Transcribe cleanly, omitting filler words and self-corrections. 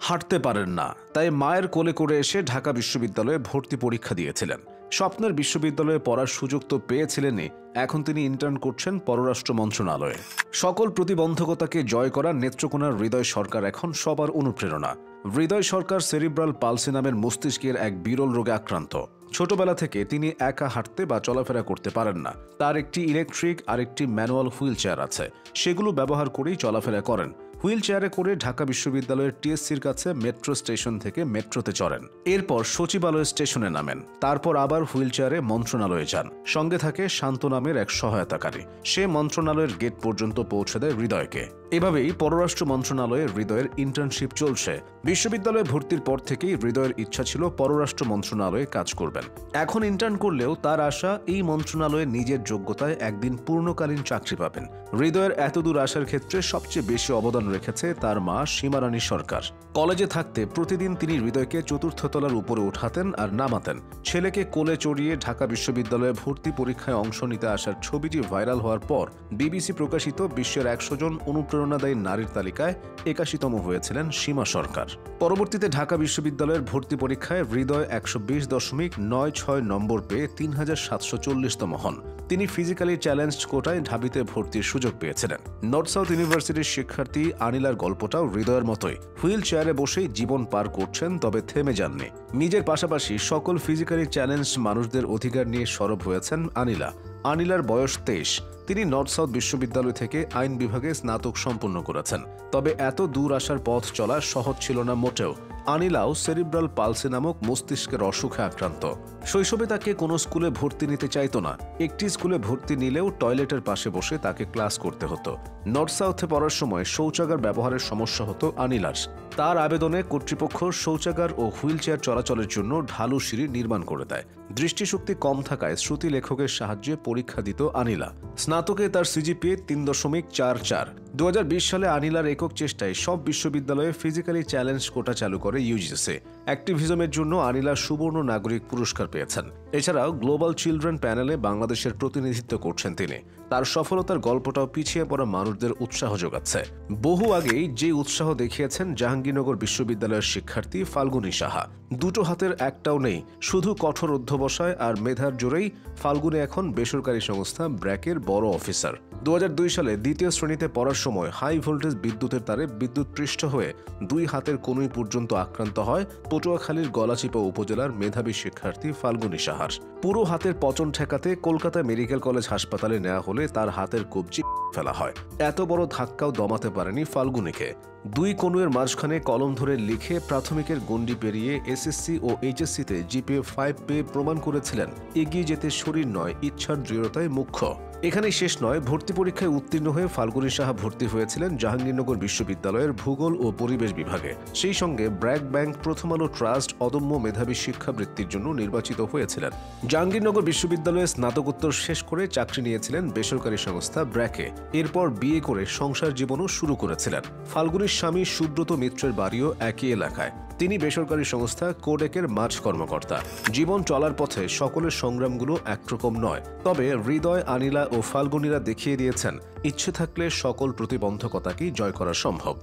হাঁটতে পারেন না, তাই মায়ের কোলে করে এসে ঢাকা বিশ্ববিদ্যালয়ে ভর্তি পরীক্ষা দিয়েছিলেন। স্বপ্নের বিশ্ববিদ্যালয়ে পড়ার সুযোগ তো পেয়েছিলেনই, এখন তিনি ইন্টার্ন করছেন পররাষ্ট্র মন্ত্রণালয়ে। সকল প্রতিবন্ধকতাকে জয় করা নেত্রকোনার হৃদয় সরকার এখন সবার অনুপ্রেরণা। হৃদয় সরকার সেরিব্রাল পালসি নামের মস্তিষ্কের এক বিরল রোগে আক্রান্ত। ছোটবেলা থেকে তিনি একা হাঁটতে বা চলাফেরা করতে পারেন না। তার একটি ইলেকট্রিক আর একটি ম্যানুয়াল হুইল চেয়ার আছে, সেগুলো ব্যবহার করেই চলাফেরা করেন। হুইল চেয়ারে করে ঢাকা বিশ্ববিদ্যালয়ের টিএসসির কাছে মেট্রো স্টেশন থেকে মেট্রোতে চড়েন, এরপর সচিবালয় স্টেশনে নামেন, তারপর আবার হুইল চেয়ারে মন্ত্রণালয়ে যান। সঙ্গে থাকে শান্ত নামের এক সহায়তাকারী, সে মন্ত্রণালয়ের গেট পর্যন্ত পৌঁছে দেয় হৃদয়কে। এভাবেই পররাষ্ট্র মন্ত্রণালয়ে হৃদয়ের ইন্টার্নশিপ চলছে। বিশ্ববিদ্যালয়ে ভর্তির পর থেকেই হৃদয়ের ইচ্ছা ছিল পররাষ্ট্র মন্ত্রণালয়ে কাজ করবেন। এখন ইন্টার্ন করলেও তার আশা এই মন্ত্রণালয়ে নিজের যোগ্যতায় একদিন পূর্ণকালীন চাকরি পাবেন। হৃদয়ের এতদূর আসার ক্ষেত্রে সবচেয়ে বেশি অবদান রেখেছে তার মা সীমারানী সরকার। কলেজে থাকতে প্রতিদিন তিনি হৃদয়কে চতুর্থ তলার উপরে উঠাতেন আর নামাতেন। ছেলেকে কোলে চড়িয়ে ঢাকা বিশ্ববিদ্যালয়ে ভর্তি পরীক্ষায় অংশ নিতে আসার ছবিটি ভাইরাল হওয়ার পর বিবিসি প্রকাশিত বিশ্বের 100 জন অনুপ্রেরণাদায়ী নারীর তালিকায় 81তম হয়েছিলেন সীমা সরকার। পরবর্তীতে ঢাকা বিশ্ববিদ্যালয়ের ভর্তি পরীক্ষায় হৃদয় 120.96 নম্বর পেয়ে 3740তম হন। তিনি ফিজিক্যালি চ্যালেঞ্জড কোটায় ঢাবিতে ভর্তির সুযোগ পেয়েছিলেন। নর্থ সাউথ ইউনিভার্সিটির শিক্ষার্থী আনিলার গল্পটাও হৃদয়ের মতোই। হুইল চেয়ারে বসেই জীবন পার করছেন, তবে থেমে যাননি। নিজের পাশাপাশি সকল ফিজিক্যালি চ্যালেঞ্জ মানুষদের অধিকার নিয়ে সরব হয়েছেন আনিলা। আনিলার বয়স 23। তিনি নর্থ সাউথ বিশ্ববিদ্যালয় থেকে আইন বিভাগে স্নাতক সম্পন্ন করেছেন। তবে এত দূর আসার পথ চলা সহজ ছিল না মোটেও। আনিলাও সেরিব্রাল পালসি নামক মস্তিষ্কের অসুখে আক্রান্ত। শৈশবে তাকে কোনো স্কুলে ভর্তি নিতে চাইতো না। একটি স্কুলে ভর্তি নিলেও টয়লেটের পাশে বসে তাকে ক্লাস করতে হতো। নর্থ সাউথে পড়ার সময় শৌচাগার ব্যবহারের সমস্যা হতো আনিলার। তার আবেদনে কর্তৃপক্ষ শৌচাগার ও হুইল চেয়ার চলাচলের জন্য ঢালু সিঁড়ি নির্মাণ করে দেয়। দৃষ্টিশক্তি কম থাকায় শ্রুতি লেখকের সাহায্যে পরীক্ষা দিত আনিলা। স্নাতকে তার সিজিপিএ 3.44। 2020 সালে আনিলার একক চেষ্টায় সব বিশ্ববিদ্যালয়ে ফিজিক্যালি চ্যালেঞ্জ কোটা চালু করে ইউজিসি। অ্যাক্টিভিজমের জন্য আনিলা সুবর্ণ নাগরিক পুরস্কার পেয়েছেন। এছাড়াও গ্লোবাল চিলড্রেন প্যানেলে বাংলাদেশের প্রতিনিধিত্ব করছেন তিনি। তার সফলতার গল্পটাও পিছিয়ে পড়া মানুষদের উৎসাহ যোগাচ্ছে। বহু আগেই যে উৎসাহ দেখিয়েছেন জাহাঙ্গীরনগর বিশ্ববিদ্যালয়ের শিক্ষার্থী ফাল্গুনী সাহা। দুটো হাতের একটাও নেই, শুধু কঠোর অধ্যবসায় আর মেধার জোরেই ফাল্গুনী এখন বেসরকারি সংস্থা ব্র্যাকের বড় অফিসার। 2002 সালে দ্বিতীয় শ্রেণীতে পড়ার সময় হাই ভোল্টেজ বিদ্যুতের তারে বিদ্যুৎপৃষ্ট হয়ে 2 হাতের কনুই পর্যন্ত আক্রান্ত হয় পটুয়াখালীর গলাচিপা উপজেলার মেধাবী শিক্ষার্থী ফাল্গুনী সাহার। পুরো হাতের পচন ঠেকাতে কলকাতা মেডিকেল কলেজ হাসপাতালে নেওয়া হলে তার হাতের কবজি ফেলা হয়। এত বড় ধাক্কাও দমাতে পারেনি ফাল্গুনীকে। 2 কনুয়ের মাঝখানে কলম ধরে লিখে প্রাথমিকের গণ্ডি পেরিয়ে এসএসসি ও এইচএসসিতে জিপিএ 5 পেয়ে প্রমাণ করেছিলেন এগিয়ে যেতে শরীর নয়, ইচ্ছার দৃঢ়তাই মুখ্য। এখানেই শেষ নয়, ভর্তি পরীক্ষায় উত্তীর্ণ হয়ে ফাল্গুনী সাহা ভর্তি হয়েছিলেন জাহাঙ্গীরনগর বিশ্ববিদ্যালয়ের ভূগোল ও পরিবেশ বিভাগে। সেই সঙ্গে ব্র্যাক ব্যাংক, প্রথম আলো ট্রাস্ট অদম্য মেধাবী শিক্ষাবৃত্তির জন্য নির্বাচিত হয়েছিলেন। জাহাঙ্গীরনগর বিশ্ববিদ্যালয়ে স্নাতকোত্তর শেষ করে চাকরি নিয়েছিলেন বেসরকারি সংস্থা ব্র্যাকে। এরপর বিয়ে করে সংসার জীবনও শুরু করেছিলেন। ফাল্গুনীর স্বামী সুব্রত মিত্রের বাড়িও একই এলাকায়। তিনি বেসরকারি সংস্থা কোডেকের মাঝ কর্মকর্তা। জীবন চলার পথে সকলের সংগ্রামগুলো একরকম নয়, তবে হৃদয়, আনিলা ও ফাল্গুনীরা দেখিয়ে দিয়েছেন ইচ্ছে থাকলে সকল প্রতিবন্ধকতাকেই জয় করা সম্ভব।